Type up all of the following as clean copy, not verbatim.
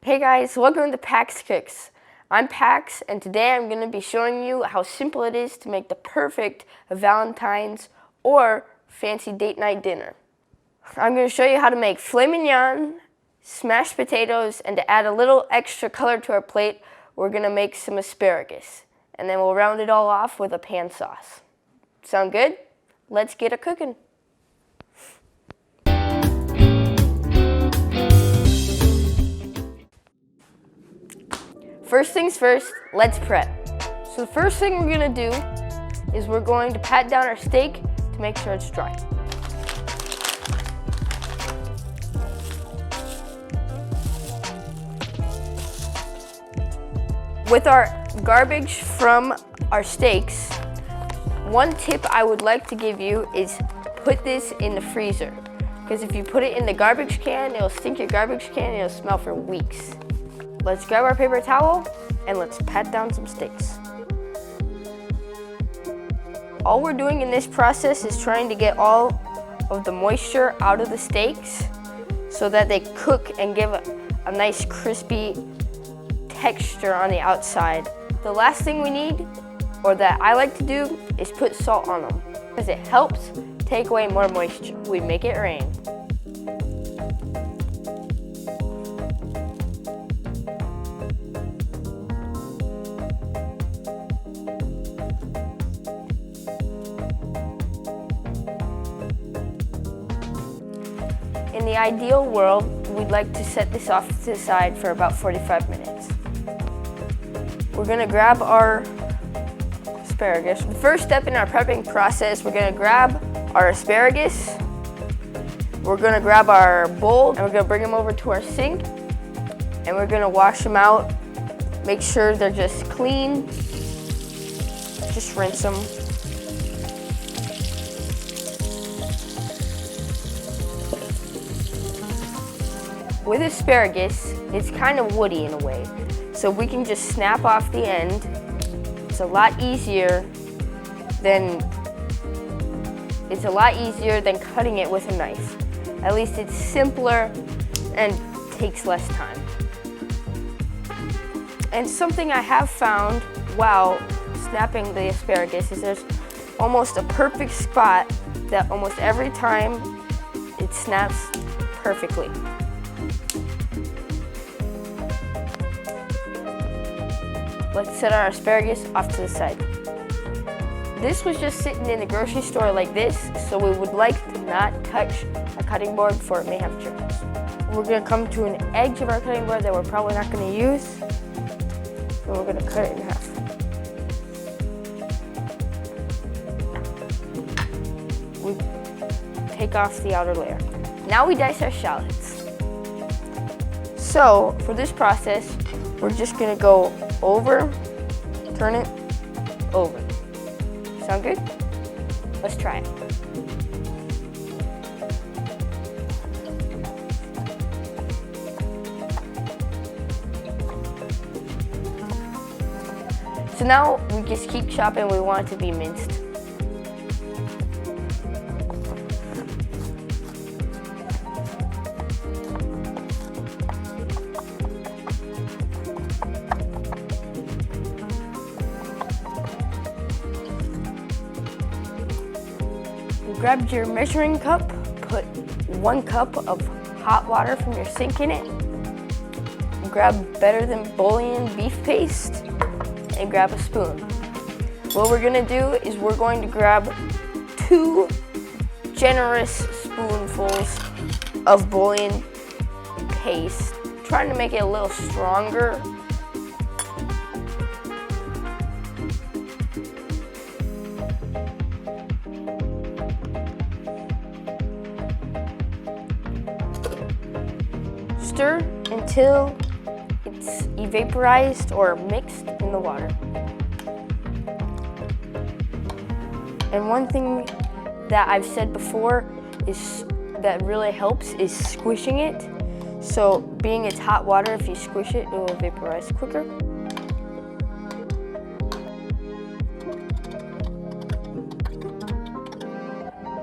Hey guys, welcome to Pax Cooks. I'm Pax, and today I'm going to be showing you how simple it is to make the perfect Valentine's or fancy date night dinner. I'm going to show you how to make filet mignon, smashed potatoes, and to add a little extra color to our plate, we're going to make some asparagus. And then we'll round it all off with a pan sauce. Sound good? Let's get it cooking. First things first, let's prep. So the first thing we're going to do is we're going to pat down our steak to make sure it's dry. With our garbage from our steaks, one tip I would like to give you is put this in the freezer. Because if you put it in the garbage can, it'll stink your garbage can and it'll smell for weeks. Let's grab our paper towel and let's pat down some steaks. All we're doing in this process is trying to get all of the moisture out of the steaks so that they cook and give a nice crispy texture on the outside. The last thing we need, or that I like to do, is put salt on them because it helps take away more moisture. We make it rain. In the ideal world, we'd like to set this off to the side for about 45 minutes. We're gonna grab our asparagus. The first step in our prepping process, we're gonna grab our asparagus, we're gonna grab our bowl, and we're gonna bring them over to our sink, and we're gonna wash them out, make sure they're just clean, just rinse them. With asparagus, it's kind of woody in a way, so we can just snap off the end. It's a lot easier than cutting it with a knife. At least it's simpler and takes less time. And something I have found while snapping the asparagus is there's almost a perfect spot that almost every time it snaps perfectly. Let's set our asparagus off to the side. This was just sitting in the grocery store like this, so we would like to not touch our cutting board before it may have germs. We're gonna come to an edge of our cutting board that we're probably not gonna use, and we're gonna cut it in half. We take off the outer layer. Now we dice our shallots. So for this process, we're just gonna go over, turn it, over. Sound good? Let's try it. So now we just keep chopping. We want it to be minced. Grab your measuring cup, put 1 cup of hot water from your sink in it, grab Better Than Bouillon beef paste, and grab a spoon. What we're gonna do is we're going to grab 2 generous spoonfuls of bouillon paste, trying to make it a little stronger. Stir until it's evaporized or mixed in the water. And one thing that I've said before is that really helps is squishing it. So being it's hot water, if you squish it, it will vaporize quicker.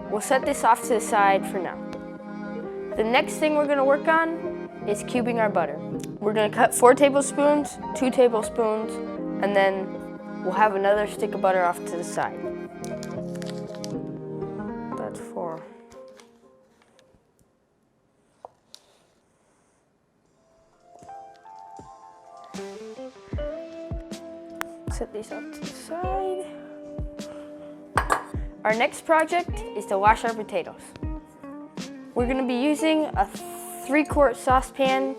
We'll set this off to the side for now. The next thing we're gonna work on is cubing our butter. We're gonna cut 4 tablespoons, 2 tablespoons, and then we'll have another stick of butter off to the side. That's 4. Set these off to the side. Our next project is to wash our potatoes. We're gonna be using a 3-quart saucepan.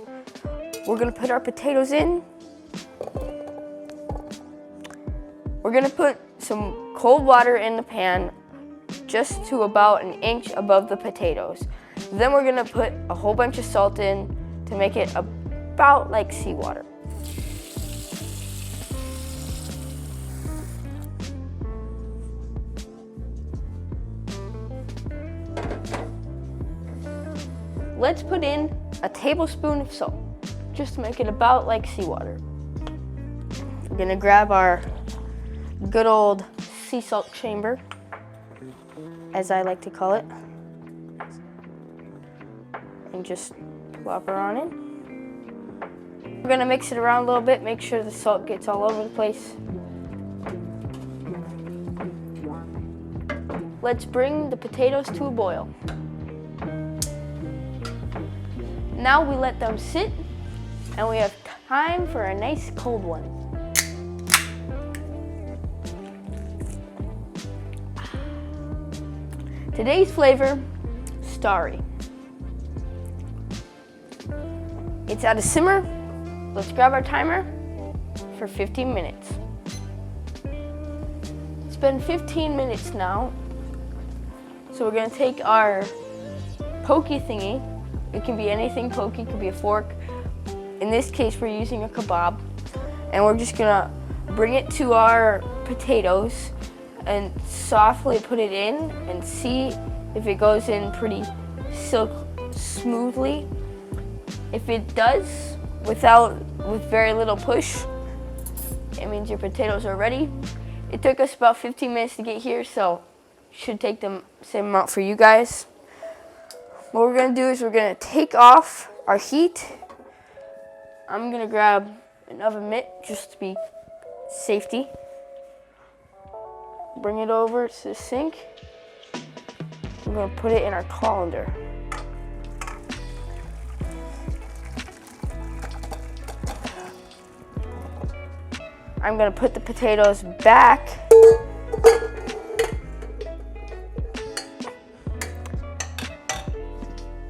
We're gonna put our potatoes in. We're gonna put some cold water in the pan just to about an inch above the potatoes. Then we're gonna put a whole bunch of salt in to make it about like seawater. Let's put in a tablespoon of salt, just to make it about like seawater. We're gonna grab our good old sea salt chamber, as I like to call it, and just plop her on in. We're gonna mix it around a little bit, make sure the salt gets all over the place. Let's bring the potatoes to a boil. Now we let them sit, and we have time for a nice cold one. Today's flavor, starry. It's at a simmer. Let's grab our timer for 15 minutes. It's been 15 minutes now. So we're gonna take our pokey thingy. It can be anything pokey, it could be a fork. In this case, we're using a kebab. And we're just gonna bring it to our potatoes and softly put it in and see if it goes in pretty smoothly. If it does, with very little push, it means your potatoes are ready. It took us about 15 minutes to get here, so it should take the same amount for you guys. What we're gonna do is we're gonna take off our heat. I'm gonna grab an oven mitt just to be safety. Bring it over to the sink. We're gonna put it in our colander. I'm gonna put the potatoes back.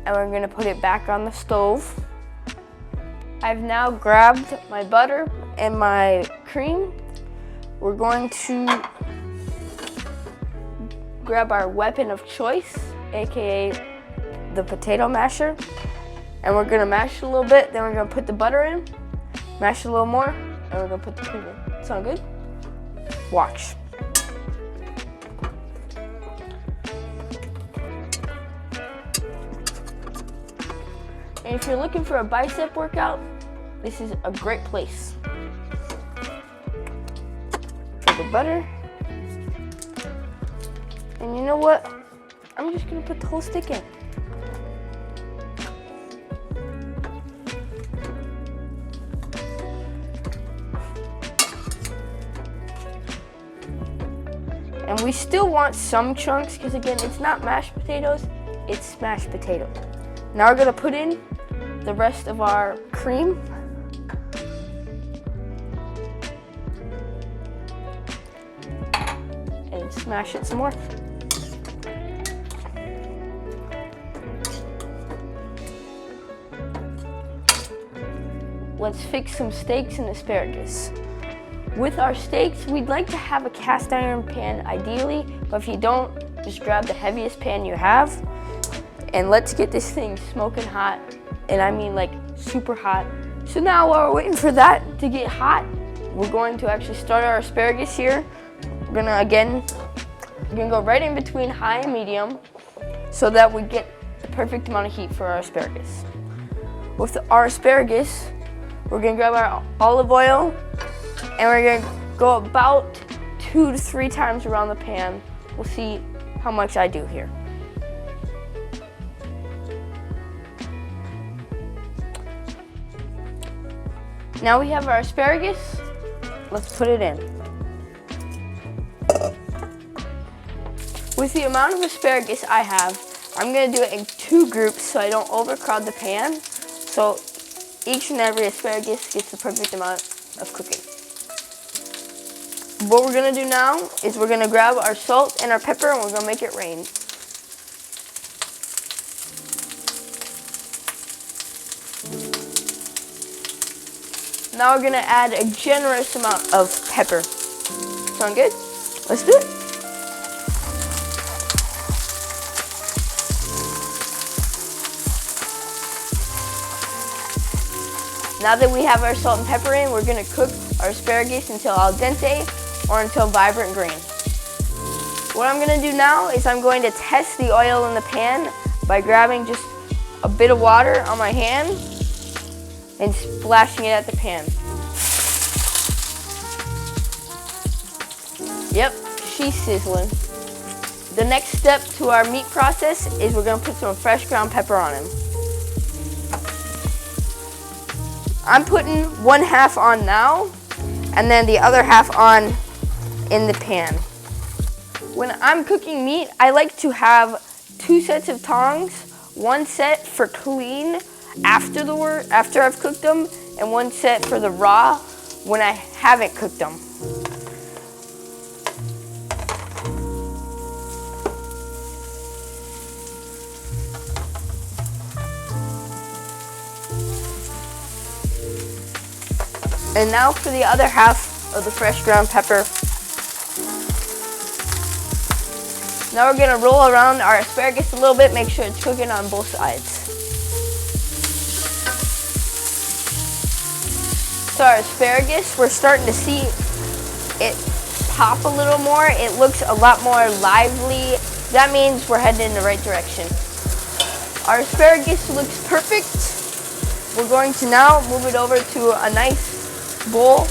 And we're gonna put it back on the stove. I've now grabbed my butter and my cream. We're going to grab our weapon of choice, aka the potato masher, and we're gonna mash it a little bit, then we're gonna put the butter in, mash it a little more, and we're gonna put the cream in. Sound good? Watch. And if you're looking for a bicep workout, this is a great place. Put the butter. And you know what? I'm just gonna put the whole stick in. And we still want some chunks, because again, it's not mashed potatoes, it's smashed potatoes. Now we're gonna put in the rest of our cream. And smash it some more. Let's fix some steaks and asparagus. With our steaks, we'd like to have a cast iron pan ideally, but if you don't, just grab the heaviest pan you have. And let's get this thing smoking hot, and I mean like super hot. So now while we're waiting for that to get hot, we're going to actually start our asparagus here. We're gonna go right in between high and medium so that we get the perfect amount of heat for our asparagus. With our asparagus, we're gonna grab our olive oil and we're gonna go about 2 to 3 times around the pan. We'll see how much I do here. Now we have our asparagus. Let's put it in. With the amount of asparagus I have, I'm gonna do it in 2 groups so I don't overcrowd the pan. So each and every asparagus gets the perfect amount of cooking. What we're gonna do now is we're gonna grab our salt and our pepper and we're gonna make it rain. Now we're gonna add a generous amount of pepper. Sound good? Let's do it. Now that we have our salt and pepper in, we're gonna cook our asparagus until al dente or until vibrant green. What I'm gonna do now is I'm going to test the oil in the pan by grabbing just a bit of water on my hand and splashing it at the pan. Yep, she's sizzling. The next step to our meat process is we're gonna put some fresh ground pepper on him. I'm putting 1/2 on now and then the other half on in the pan. When I'm cooking meat, I like to have 2 sets of tongs, 1 set for clean after I've cooked them, and 1 set for the raw when I haven't cooked them. And now for the other half of the fresh ground pepper. Now we're gonna roll around our asparagus a little bit, make sure it's cooking on both sides. So our asparagus, we're starting to see it pop a little more. It looks a lot more lively. That means we're heading in the right direction. Our asparagus looks perfect. We're going to now move it over to a nice bowl.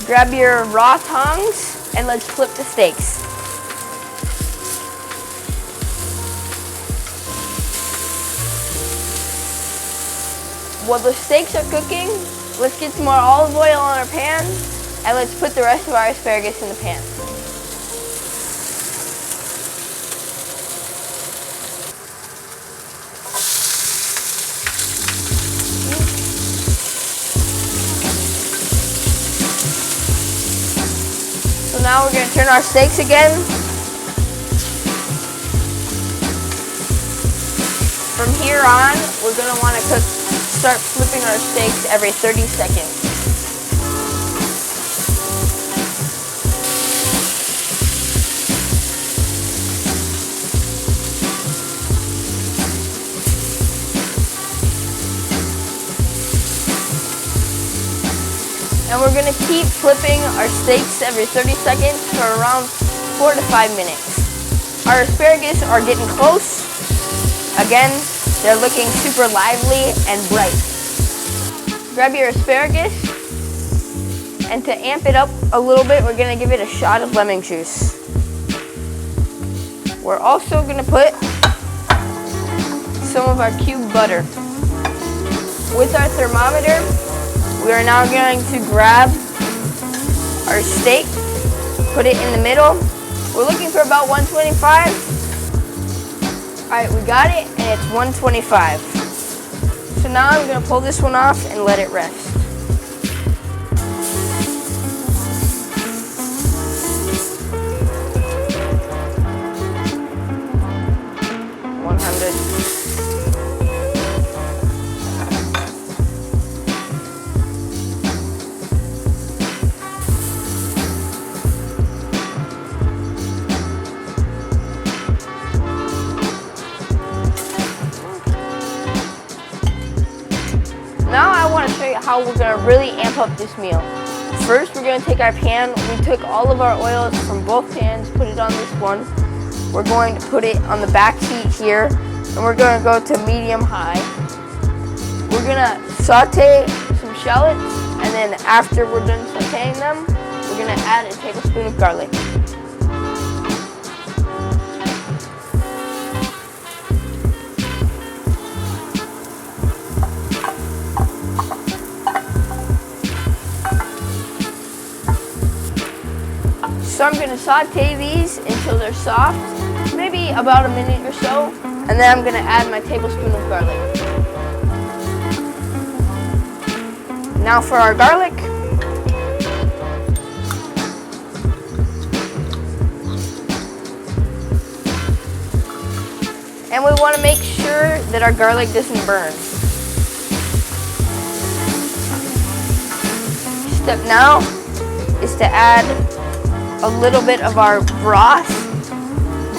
Grab your raw tongs and let's flip the steaks. While the steaks are cooking, let's get some more olive oil on our pan and let's put the rest of our asparagus in the pan. So now we're going to turn our steaks again. From here on, we're going to want to start flipping our steaks every 30 seconds. And we're going to keep flipping our steaks every 30 seconds for around 4 to 5 minutes. Our asparagus are getting close. Again, they're looking super lively and bright. Grab your asparagus, and to amp it up a little bit, we're gonna give it a shot of lemon juice. We're also gonna put some of our cubed butter. With our thermometer, we are now going to grab our steak, put it in the middle. We're looking for about 125. All right, we got it, and it's 125. So now I'm gonna pull this one off and let it rest. Now I want to show you how we're going to really amp up this meal. First, we're going to take our pan. We took all of our oils from both pans, put it on this one. We're going to put it on the back heat here, and we're going to go to medium-high. We're going to saute some shallots, and then after we're done sauteing them, we're going to add a tablespoon of garlic. So I'm gonna saute these until they're soft, maybe about a minute or so, and then I'm gonna add my tablespoon of garlic. Now for our garlic. And we want to make sure that our garlic doesn't burn. Step now is to add a little bit of our broth,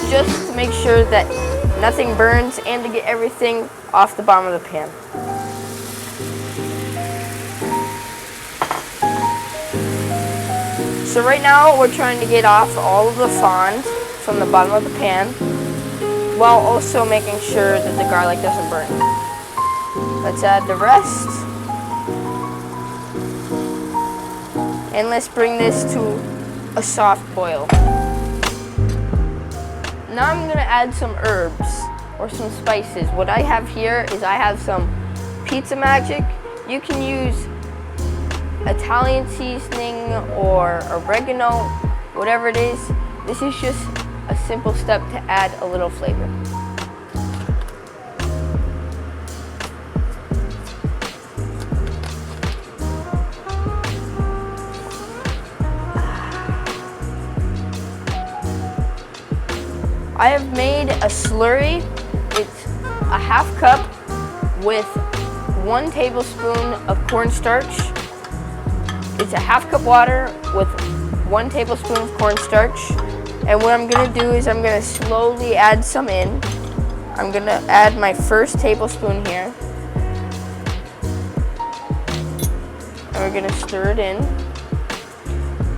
just to make sure that nothing burns and to get everything off the bottom of the pan. So right now we're trying to get off all of the fond from the bottom of the pan, while also making sure that the garlic doesn't burn. Let's add the rest. And let's bring this to a soft boil. Now I'm gonna add some herbs or some spices. What I have here is I have some pizza magic. You can use Italian seasoning or oregano, whatever it is. This is just a simple step to add a little flavor. I have made a slurry. It's a half cup with 1 tablespoon of cornstarch. It's a half cup water with 1 tablespoon of cornstarch. And what I'm gonna do is I'm gonna slowly add some in. I'm gonna add my first tablespoon here. And we're gonna stir it in.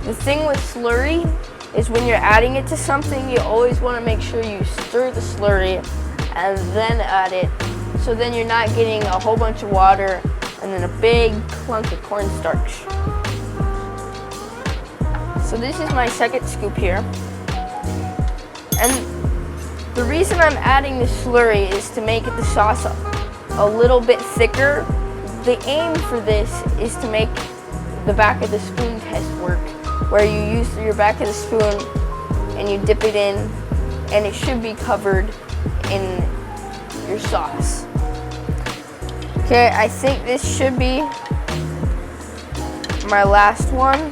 The thing with slurry is when you're adding it to something, you always wanna make sure you stir the slurry and then add it. So then you're not getting a whole bunch of water and then a big clunk of cornstarch. So this is my second scoop here. And the reason I'm adding this slurry is to make the sauce a little bit thicker. The aim for this is to make the back of the spoon test work, where you use your back of the spoon and you dip it in, and it should be covered in your sauce. Okay, I think this should be my last one.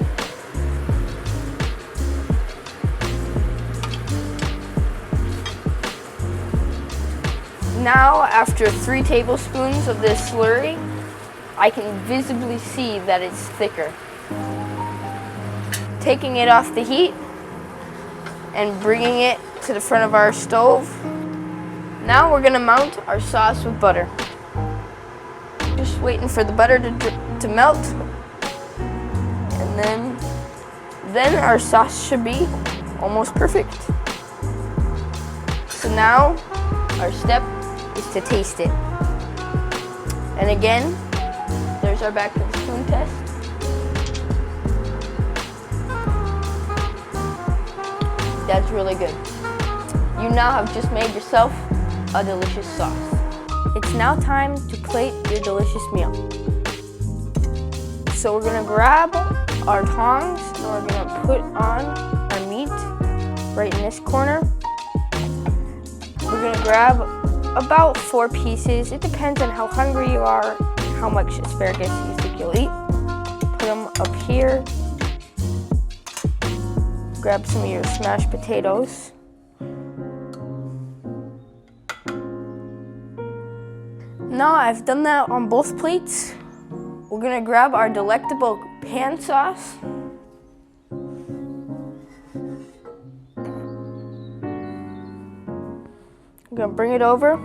Now, after 3 tablespoons of this slurry, I can visibly see that it's thicker. Taking it off the heat and bringing it to the front of our stove. Now we're gonna mount our sauce with butter. Just waiting for the butter to melt. And then our sauce should be almost perfect. So now our step is to taste it. And again, there's our back of the spoon test. That's really good. You now have just made yourself a delicious sauce. It's now time to plate your delicious meal. So we're gonna grab our tongs and we're gonna put on our meat right in this corner. We're gonna grab about 4 pieces. It depends on how hungry you are, how much asparagus you think you'll eat. Put them up here. Grab some of your smashed potatoes. Now I've done that on both plates. We're gonna grab our delectable pan sauce. I'm gonna bring it over,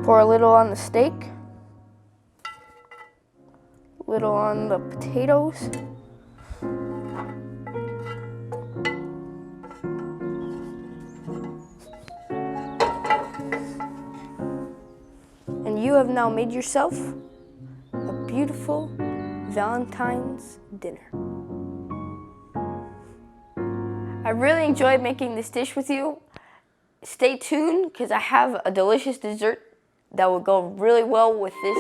pour a little on the steak, a little on the potatoes. And you have now made yourself a beautiful Valentine's dinner. I really enjoyed making this dish with you. Stay tuned because I have a delicious dessert that will go really well with this.